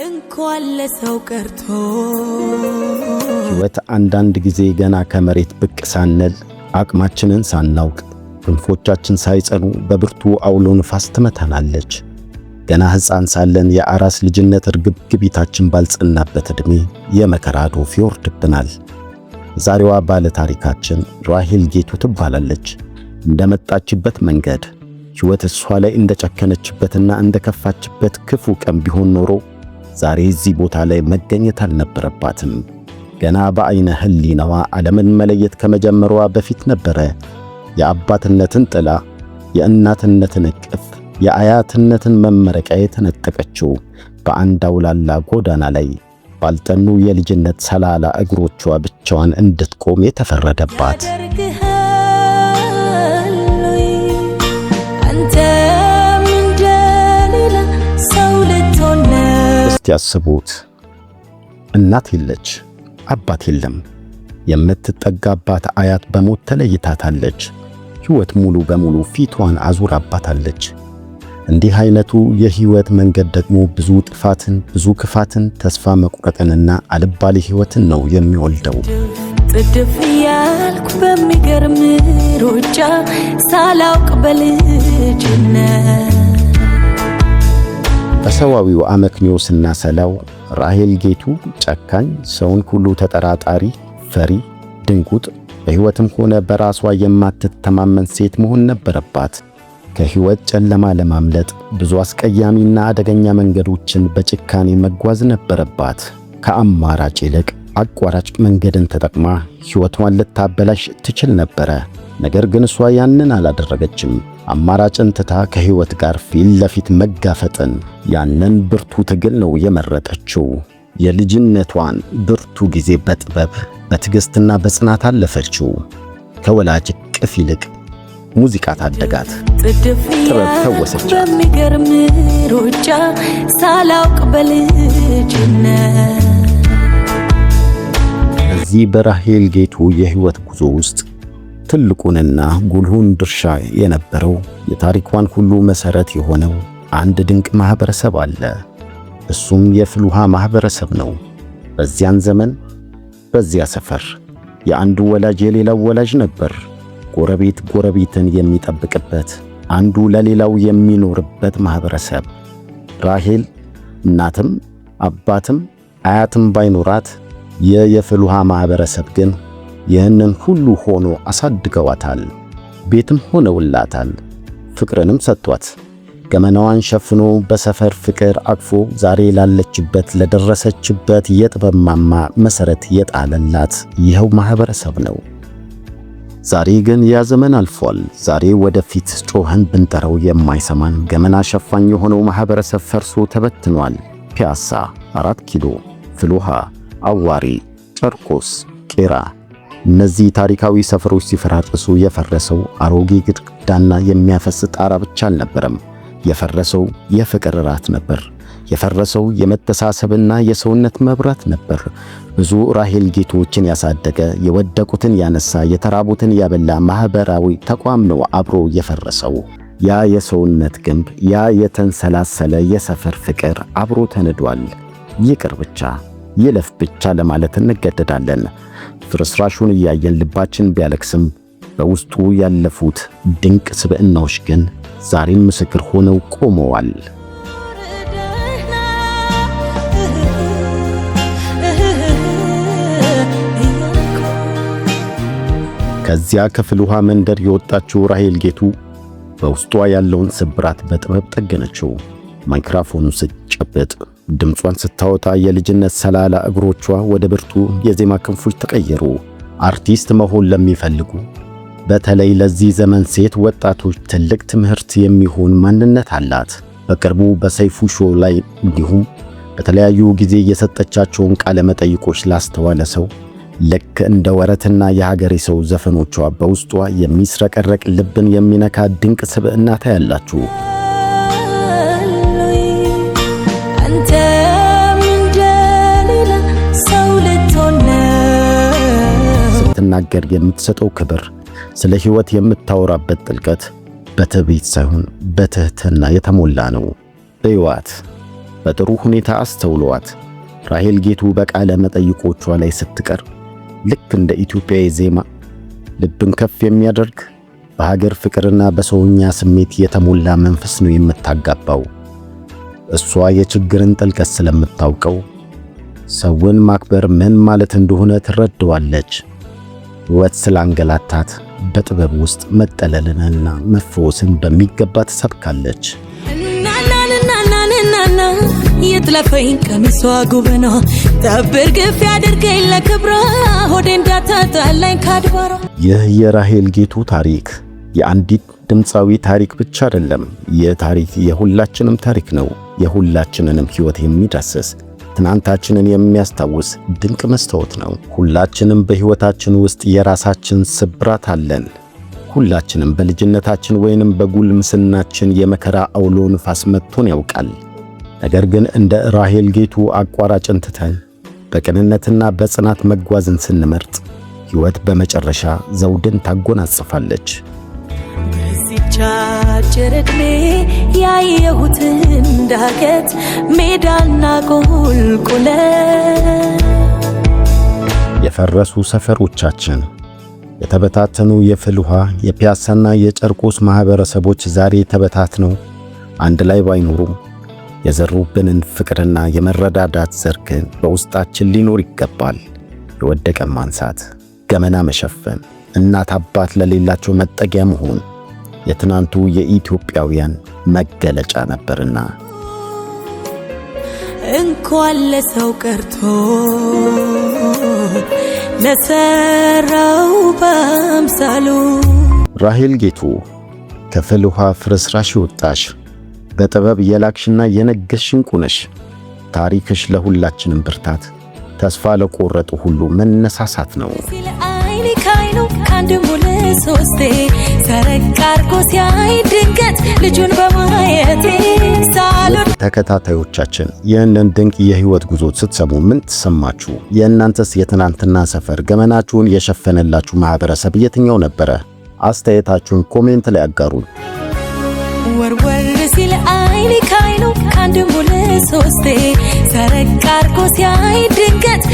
እንኳን ለሰው ቀርቶ ሕይወት አንዳንድ ጊዜ ገና ከመሬት ብቅ ሳንል አቅማችንን ሳናውቅ ክንፎቻችን ሳይጸኑ በብርቱ አውሎ ንፋስ ትመታናለች። ገና ሕፃን ሳለን የአራስ ልጅነት እርግብግቢታችን ባልጸናበት ዕድሜ የመከራ ዶፍ ይወርድብናል። ዛሬዋ ባለ ታሪካችን ራሄል ጌቱ ትባላለች። እንደመጣችበት መንገድ ሕይወት እሷ ላይ እንደጨከነችበትና እንደከፋችበት ክፉ ቀን ቢሆን ኖሮ ዛሬ እዚህ ቦታ ላይ መገኘት አልነበረባትም። ገና በአይነ ህሊናዋ ዓለምን መለየት ከመጀመሯ በፊት ነበረ የአባትነትን ጥላ፣ የእናትነትን እቅፍ፣ የአያትነትን መመረቂያ የተነጠቀችው በአንድ አውላላ ጎዳና ላይ ባልጠኑ የልጅነት ሰላላ እግሮቿ ብቻዋን እንድትቆም የተፈረደባት። እስቲ ያስቡት፣ እናት የለች፣ አባት የለም፣ የምትጠጋባት አያት በሞት ተለይታታለች። ሕይወት ሙሉ በሙሉ ፊቷን አዙራባታለች። እንዲህ አይነቱ የሕይወት መንገድ ደግሞ ብዙ ጥፋትን፣ ብዙ ክፋትን፣ ተስፋ መቁረጥንና አልባሌ ሕይወትን ነው የሚወልደው። ጥድፍ ያልኩ በሚገርም ሩጫ ሳላውቅ በልጅነት በሰዋዊው አመክንዮ ስናሰላው ራሄል ጌቱ ጨካኝ፣ ሰውን ሁሉ ተጠራጣሪ፣ ፈሪ፣ ድንጉጥ፣ በሕይወትም ሆነ በራሷ የማትተማመን ሴት መሆን ነበረባት። ከሕይወት ጨለማ ለማምለጥ ብዙ አስቀያሚና አደገኛ መንገዶችን በጭካኔ መጓዝ ነበረባት። ከአማራጭ ይልቅ አቋራጭ መንገድን ተጠቅማ ሕይወቷን ልታበላሽ ትችል ነበረ። ነገር ግን እሷ ያንን አላደረገችም። አማራጭን ትታ ከሕይወት ጋር ፊት ለፊት መጋፈጥን፣ ያንን ብርቱ ትግል ነው የመረጠችው። የልጅነቷን ብርቱ ጊዜ በጥበብ በትዕግስትና በጽናት አለፈችው። ከወላጅ ቅፍ ይልቅ ሙዚቃ ታደጋት፣ ጥበብ ፈወሰቻት። በሚገርም ሩጫ ሳላውቅ በልጅነት እዚህ በራሄል ጌቱ የሕይወት ጉዞ ውስጥ ትልቁንና ጉልሁን ድርሻ የነበረው የታሪኳን ሁሉ መሠረት የሆነው አንድ ድንቅ ማኅበረሰብ አለ። እሱም የፍልውሃ ማኅበረሰብ ነው። በዚያን ዘመን በዚያ ሰፈር የአንዱ ወላጅ የሌላው ወላጅ ነበር። ጎረቤት ጎረቤትን የሚጠብቅበት፣ አንዱ ለሌላው የሚኖርበት ማኅበረሰብ። ራሄል እናትም አባትም አያትም ባይኖራት የፍልውሃ ማኅበረሰብ ግን ይህንን ሁሉ ሆኖ አሳድገዋታል። ቤትም ሆነውላታል፣ ፍቅርንም ሰጥቷት፣ ገመናዋን ሸፍኖ በሰፈር ፍቅር አቅፎ ዛሬ ላለችበት ለደረሰችበት የጥበብ ማማ መሠረት የጣለላት ይኸው ማኅበረሰብ ነው። ዛሬ ግን ያ ዘመን አልፏል። ዛሬ ወደፊት ጮኸን ብንጠራው የማይሰማን ገመና ሸፋኝ የሆነው ማኅበረሰብ ፈርሶ ተበትኗል። ፒያሳ፣ 4 ኪሎ፣ ፍልውሃ፣ አዋሪ፣ ጨርቆስ፣ ቄራ፣ እነዚህ ታሪካዊ ሰፈሮች ሲፈራርሱ የፈረሰው አሮጌ ግድግዳና የሚያፈስ ጣራ ብቻ አልነበረም። የፈረሰው የፍቅር ራት ነበር። የፈረሰው የመተሳሰብና የሰውነት መብራት ነበር። ብዙ ራሄል ጌቶችን ያሳደገ፣ የወደቁትን ያነሳ፣ የተራቡትን ያበላ ማኅበራዊ ተቋም ነው አብሮ የፈረሰው። ያ የሰውነት ግንብ፣ ያ የተንሰላሰለ የሰፈር ፍቅር አብሮ ተንዷል። ይቅር ብቻ ይለፍ ብቻ ለማለት እንገደዳለን። ፍርስራሹን እያየን ልባችን ቢያለቅስም በውስጡ ያለፉት ድንቅ ስብዕናዎች ግን ዛሬም ምስክር ሆነው ቆመዋል። ከዚያ ከፍልውሃ መንደር የወጣችው ራሄል ጌቱ በውስጧ ያለውን ስብራት በጥበብ ጠገነችው። ማይክሮፎኑን ስትጨብጥ፣ ድምጿን ስታወጣ የልጅነት ሰላላ እግሮቿ ወደ ብርቱ የዜማ ክንፎች ተቀየሩ። አርቲስት መሆን ለሚፈልጉ በተለይ ለዚህ ዘመን ሴት ወጣቶች ትልቅ ትምህርት የሚሆን ማንነት አላት። በቅርቡ በሰይፉ ሾው ላይ እንዲሁም በተለያዩ ጊዜ የሰጠቻቸውን ቃለ መጠይቆች ላስተዋለ ሰው ልክ እንደ ወረትና የሀገሬ ሰው ዘፈኖቿ በውስጧ የሚስረቀረቅ ልብን የሚነካ ድንቅ ስብዕና ታያላችሁ። ስትናገር የምትሰጠው ክብር፣ ስለ ሕይወት የምታወራበት ጥልቀት በትዕቢት ሳይሆን በትሕትና የተሞላ ነው። እዩዋት፣ በጥሩ ሁኔታ አስተውለዋት። ራሄል ጌቱ በቃለ መጠይቆቿ ላይ ስትቀር ልክ እንደ ኢትዮጵያዊ ዜማ ልብን ከፍ የሚያደርግ በሀገር ፍቅርና በሰውኛ ስሜት የተሞላ መንፈስ ነው የምታጋባው። እሷ የችግርን ጥልቀት ስለምታውቀው ሰውን ማክበር ምን ማለት እንደሆነ ትረዳዋለች። ሕይወት ስላንገላታት በጥበብ ውስጥ መጠለልንና መፈወስን በሚገባ ትሰብካለች። ናናናናናናና የጥለፈኝ ቀሚሷ ጉብና ጠብር ግፍ ያድርገኝ ለክብራ ሆዴ እንዳታጣላኝ ካድባራ። ይህ የራሄል ጌቱ ታሪክ የአንዲት ድምፃዊ ታሪክ ብቻ አይደለም። ይህ ታሪክ የሁላችንም ታሪክ ነው። የሁላችንንም ሕይወት የሚዳስስ ትናንታችንን የሚያስታውስ ድንቅ መስታወት ነው። ሁላችንም በሕይወታችን ውስጥ የራሳችን ስብራት አለን። ሁላችንም በልጅነታችን ወይንም በጉልምስናችን የመከራ አውሎ ንፋስ መጥቶን ያውቃል። ነገር ግን እንደ ራሄል ጌቱ አቋራጭን ትተን በቅንነትና በጽናት መጓዝን ስንመርጥ ሕይወት በመጨረሻ ዘውድን ታጎናጽፋለች። በዚህች አጭር ዕድሜ ያየሁትን ዳገት ሜዳና ቁልቁለት፣ የፈረሱ ሰፈሮቻችን፣ የተበታተኑ የፍል ውሃ፣ የፒያሳና የጨርቆስ ማህበረሰቦች ዛሬ ተበታትነው አንድ ላይ ባይኖሩም የዘሩብንን ፍቅርና የመረዳዳት ዘር ግን በውስጣችን ሊኖር ይገባል። የወደቀን ማንሳት፣ ገመና መሸፈን፣ እናት አባት ለሌላቸው መጠጊያ መሆን የትናንቱ የኢትዮጵያውያን መገለጫ ነበርና እንኳን ለሰው ቀርቶ ለሰራው በአምሳሉ። ራሄል ጌቱ ከፍል ውሃ ፍርስራሽ ወጣሽ፣ በጥበብ የላክሽና የነገስሽ እንቁ ነሽ። ታሪክሽ ለሁላችንም ብርታት፣ ተስፋ ለቆረጡ ሁሉ መነሳሳት ነው። ካይኑ ካንድ ሙለ ሶስቴ ሰረቅ አርጎ ሲያይ ድንገት ልጁን በማየቴ ሳሉን። ተከታታዮቻችን ይህንን ድንቅ የህይወት ጉዞ ስትሰሙ ምን ተሰማችሁ? የእናንተስ የትናንትና ሰፈር ገመናችሁን የሸፈነላችሁ ማህበረሰብ የትኛው ነበረ? አስተያየታችሁን ኮሜንት ላይ አጋሩን። ወርወር ሲል አይኒ ካይኑ ካንድ ሙለ ሶስቴ ሰረቅ አርጎ ሲያይ ድንገት